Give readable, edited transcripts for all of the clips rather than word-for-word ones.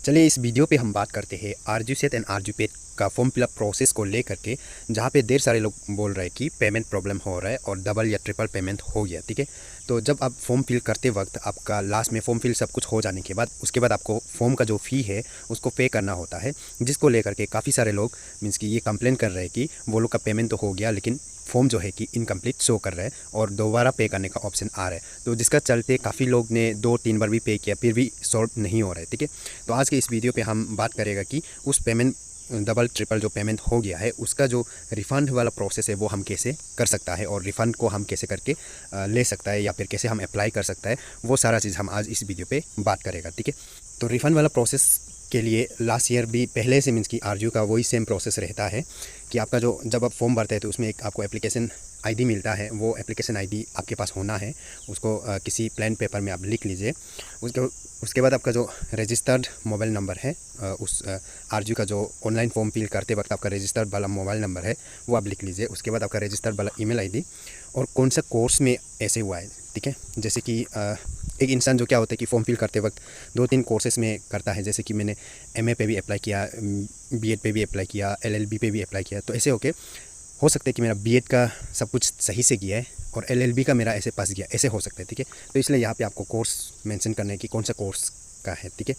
चलिए इस वीडियो पे हम बात करते हैं आरजू सेट एंड आरजू पेड का फॉर्म फिलअप प्रोसेस को लेकर के, जहाँ पे ढेर सारे लोग बोल रहे हैं कि पेमेंट प्रॉब्लम हो रहा है और डबल या ट्रिपल पेमेंट हो गया। ठीक है, तो जब आप फॉर्म फिल करते वक्त आपका लास्ट में फॉर्म फिल सब कुछ हो जाने के बाद उसके बाद आपको फॉर्म का जो फ़ी है उसको पे करना होता है, जिसको लेकर के काफ़ी सारे लोग मीन्स कि ये कंप्लेन कर रहे हैं कि वो लोग का पेमेंट तो हो गया लेकिन फॉर्म जो है कि इनकम्प्लीट शो कर रहा है और दोबारा पे करने का ऑप्शन आ रहा है। तो जिसका चलते काफ़ी लोग ने 2-3 बार भी पे किया फिर भी सॉल्व नहीं हो रहा है। ठीक है, तो आज के इस वीडियो पे हम बात करेगा कि उस पेमेंट डबल ट्रिपल जो पेमेंट हो गया है उसका जो रिफ़ंड वाला प्रोसेस है वो हम कैसे कर सकता है और रिफ़ंड को हम कैसे करके ले सकता है या फिर कैसे हम अप्लाई कर सकता है, वो सारा चीज़ हम आज इस वीडियो पे बात करेगा। ठीक है, तो रिफ़ंड वाला प्रोसेस के लिए लास्ट ईयर भी पहले से मीन्स कि आरजू का वही सेम प्रोसेस रहता है कि आपका जो जब आप फॉर्म भरते हैं तो उसमें एक आपको एप्लीकेशन आईडी मिलता है। वो एप्लीकेशन आईडी आपके पास होना है, उसको किसी प्लेन पेपर में आप लिख लीजिए। उसके बाद आपका जो रजिस्टर्ड मोबाइल नंबर है, उस आरजू का जो ऑनलाइन फॉर्म फिल करते वक्त आपका रजिस्टर्ड वाला मोबाइल नंबर है वो आप लिख लीजिए। उसके बाद आपका रजिस्टर्ड वाला ईमेल आईडी और कौन सा कोर्स में ऐसे हुआ है। ठीक है, जैसे कि एक इंसान जो क्या होता है कि फॉर्म फिल करते वक्त 2-3 कोर्सेज में करता है, जैसे कि मैंने एमए पे भी अप्लाई किया, बीएड पे भी अप्लाई किया, एलएलबी पे भी अप्लाई किया। तो ऐसे हो सकता है कि मेरा बीएड का सब कुछ सही से गया है और एलएलबी का मेरा ऐसे पास गया, ऐसे हो सकता है। ठीक है, तो इसलिए यहाँ पे आपको कोर्स मेंशन करना है कि कौन सा कोर्स का है। ठीक है,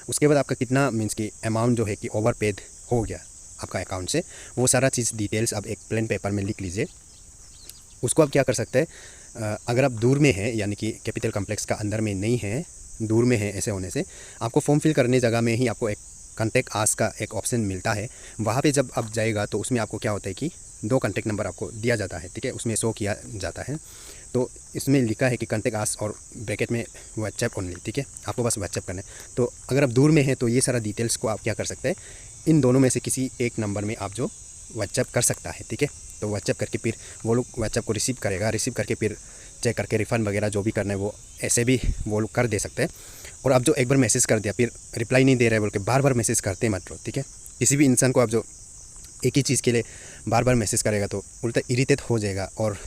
उसके बाद आपका कितना मीन्स कि अमाउंट जो है कि ओवर पेड हो गया आपका अकाउंट से, वो सारा चीज़ डिटेल्स आप एक प्लेन पेपर में लिख लीजिए। उसको आप क्या कर सकते हैं, अगर आप दूर में हैं यानी कि कैपिटल कॉम्प्लेक्स का अंदर में नहीं है, दूर में है, ऐसे होने से आपको फॉर्म फिल करने जगह में ही आपको एक कॉन्टैक्ट आस का एक ऑप्शन मिलता है। वहाँ पे जब आप जाएगा तो उसमें आपको क्या होता है कि 2 कॉन्टैक्ट नंबर आपको दिया जाता है। ठीक है, उसमें शो किया जाता है। तो इसमें लिखा है कि कॉन्टैक्ट आस और ब्रैकेट में व्हाट्सएप ओनली। ठीक है, आपको बस व्हाट्सएप करना है। तो अगर आप दूर में हैं तो ये सारा डिटेल्स को आप क्या कर सकते हैं, इन दोनों में से किसी एक नंबर में आप जो व्हाट्सएप कर सकता है। ठीक है, तो व्हाट्सएप करके फिर वो लोग व्हाट्सएप को रिसीव करेगा, रिसीव करके फिर चेक करके रिफ़ंड वगैरह जो भी करना है वो ऐसे भी वो लोग कर दे सकते हैं। और आप जो एक बार मैसेज कर दिया फिर रिप्लाई नहीं दे रहे बोल के बार बार मैसेज करते मत रहो। ठीक है, किसी भी इंसान को आप जो एक ही चीज़ के लिए बार बार मैसेज करेगा तो उल्टा इरिटेट हो जाएगा। और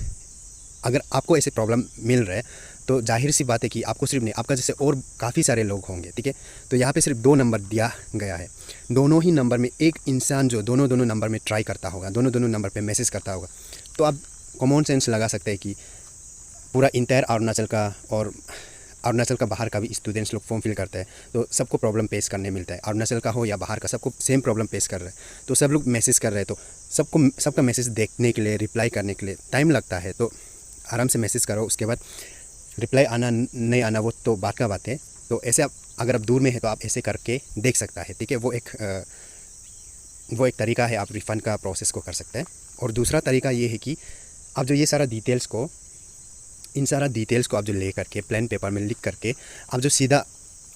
अगर आपको ऐसे प्रॉब्लम मिल रहा है तो जाहिर सी बात है कि आपको सिर्फ नहीं, आपका जैसे और काफ़ी सारे लोग होंगे। ठीक है, तो यहाँ पे सिर्फ 2 नंबर दिया गया है, दोनों ही नंबर में एक इंसान जो दोनों नंबर में ट्राई करता होगा, दोनों नंबर पे मैसेज करता होगा, तो आप कॉमन सेंस लगा सकते हैं कि पूरा इंटायर अरुणाचल का और अरुणाचल का बाहर का भी स्टूडेंट्स लोग फॉर्म फिल करते हैं तो सबको प्रॉब्लम फेस करने मिलता है। अरुणाचल का हो या बाहर का, सबको सेम प्रॉब्लम फेस कर रहे हैं। तो सब लोग मैसेज कर रहे हैं तो सबका मैसेज देखने के लिए, रिप्लाई करने के लिए टाइम लगता है। तो आराम से मैसेज करो, उसके बाद रिप्लाई आना नहीं आना वो तो बात का बात है। तो ऐसे आप अगर आप दूर में है तो आप ऐसे करके देख सकता है। ठीक है, वो एक तरीका है, आप रिफ़ंड का प्रोसेस को कर सकते हैं। और दूसरा तरीका ये है कि आप जो ये सारा डिटेल्स को, इन सारा डिटेल्स को आप जो ले करके प्लेन पेपर में लिख करके आप जो सीधा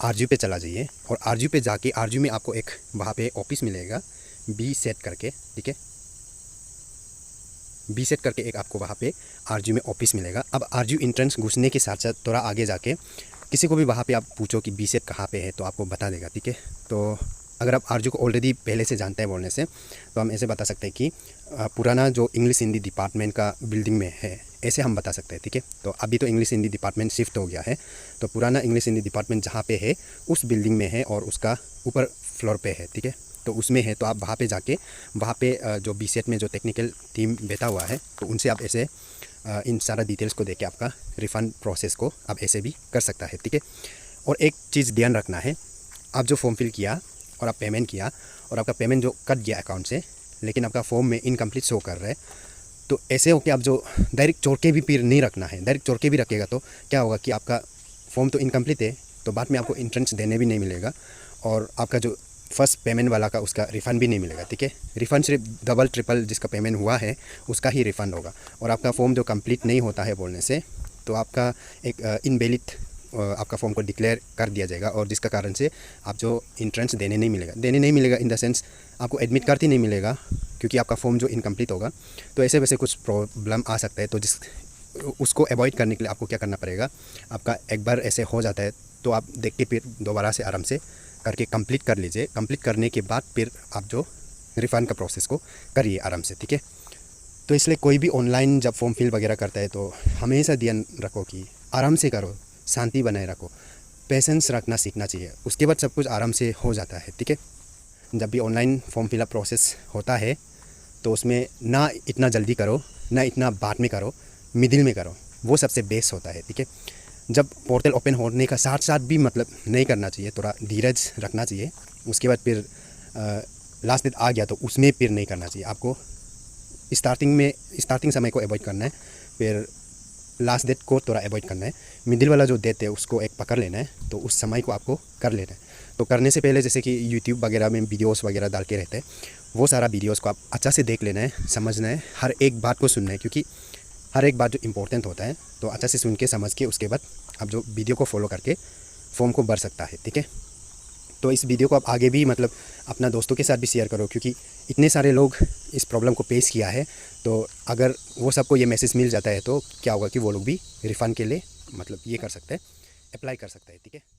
आरजू पे चला जाइए और आरजू पे जाके आरजू में आपको एक वहाँ पे ऑफिस मिलेगा बी सेट करके। ठीक है, बी सेट करके एक आपको वहाँ पे आरजू में ऑफिस मिलेगा। अब आरजू इंट्रेंस घुसने के साथ साथ थोड़ा आगे जाके किसी को भी वहाँ पे आप पूछो कि बी सेट कहाँ पे है तो आपको बता देगा। ठीक है, तो अगर आप आरजू को ऑलरेडी पहले से जानते हैं बोलने से तो हम ऐसे बता सकते हैं कि पुराना जो इंग्लिश हिंदी डिपार्टमेंट का बिल्डिंग में है, ऐसे हम बता सकते हैं। ठीक है, तो अभी तो इंग्लिश हिंदी डिपार्टमेंट शिफ्ट हो गया है, तो पुराना इंग्लिश हिंदी डिपार्टमेंट जहाँ पे है उस बिल्डिंग में है और उसका ऊपर फ्लोर पे है। ठीक है, तो उसमें है, तो आप वहाँ पे जाके वहाँ पे जो बी सेट में जो टेक्निकल टीम बैठा हुआ है तो उनसे आप ऐसे इन सारा डिटेल्स को देके आपका रिफ़ंड प्रोसेस को आप ऐसे भी कर सकता है। ठीक है, और एक चीज़ ध्यान रखना है, आप जो फॉर्म फिल किया और आप पेमेंट किया और आपका पेमेंट जो कट गया अकाउंट से लेकिन आपका फॉर्म में इनकम्प्लीट शो कर रहा है, तो ऐसे हो कि आप जो डायरेक्ट छोड़ के भी फिर नहीं रखना है। डायरेक्ट छोड़ के भी रखेगा तो क्या होगा कि आपका फॉर्म तो इनकम्प्लीट है तो बाद में आपको इंट्रेंस देने भी नहीं मिलेगा और आपका जो फर्स्ट पेमेंट वाला का उसका रिफ़ंड भी नहीं मिलेगा। ठीक है, रिफ़ंड सिर्फ डबल ट्रिपल जिसका पेमेंट हुआ है उसका ही रिफ़ंड होगा। और आपका फॉर्म जो कंप्लीट नहीं होता है बोलने से तो आपका एक इनवैलिड आपका फॉर्म को डिक्लेयर कर दिया जाएगा और जिसका कारण से आप जो इंट्रेंस देने नहीं मिलेगा इन द सेंस आपको एडमिट कार्ड ही नहीं मिलेगा क्योंकि आपका फॉर्म जो इनकम्प्लीट होगा। तो ऐसे वैसे कुछ प्रॉब्लम आ सकता है, तो उसको अवॉइड करने के लिए आपको क्या करना पड़ेगा, आपका एक बार ऐसे हो जाता है तो आप देख के फिर दोबारा से आराम से करके कंप्लीट कर लीजिए। कंप्लीट करने के बाद फिर आप जो रिफ़ंड का प्रोसेस को करिए आराम से। ठीक है, तो इसलिए कोई भी ऑनलाइन जब फॉर्म फिल वगैरह करता है तो हमेशा ध्यान रखो कि आराम से करो, शांति बनाए रखो। पेशेंस रखना सीखना चाहिए, उसके बाद सब कुछ आराम से हो जाता है, ठीक है। जब भी ऑनलाइन फॉर्म फिलअप प्रोसेस होता है तो उसमें ना इतना जल्दी करो, ना इतना बाद में करो, मिडिल में करो, वो सबसे बेस्ट होता है, ठीक है। जब पोर्टल ओपन होने का साथ साथ भी मतलब नहीं करना चाहिए, थोड़ा धीरज रखना चाहिए। उसके बाद फिर लास्ट डेट आ गया तो उसमें फिर नहीं करना चाहिए। आपको स्टार्टिंग समय को अवॉइड करना है, फिर लास्ट डेट को थोड़ा अवॉइड करना है। मिडिल वाला जो डेट है उसको एक पकड़ लेना है, तो उस समय को आपको कर लेना है। तो करने से पहले जैसे कि यूट्यूब वगैरह में वीडियोस वगैरह डाल के रहते हैं, वो सारा वीडियोस को आप अच्छा से देख लेना है, समझना है, हर एक बात को सुनना है, क्योंकि हर एक बात जो इम्पोर्टेंट होता है। तो अच्छा से सुन के समझ के उसके बाद आप जो वीडियो को फॉलो करके फॉर्म को भर सकता है, ठीक है। तो इस वीडियो को आप आगे भी मतलब अपना दोस्तों के साथ भी शेयर करो, क्योंकि इतने सारे लोग इस प्रॉब्लम को फेस किया है। तो अगर वो सबको ये मैसेज मिल जाता है तो क्या होगा कि वो लोग भी रिफ़ंड के लिए मतलब ये कर सकते हैं, अप्लाई कर सकते हैं, ठीक है।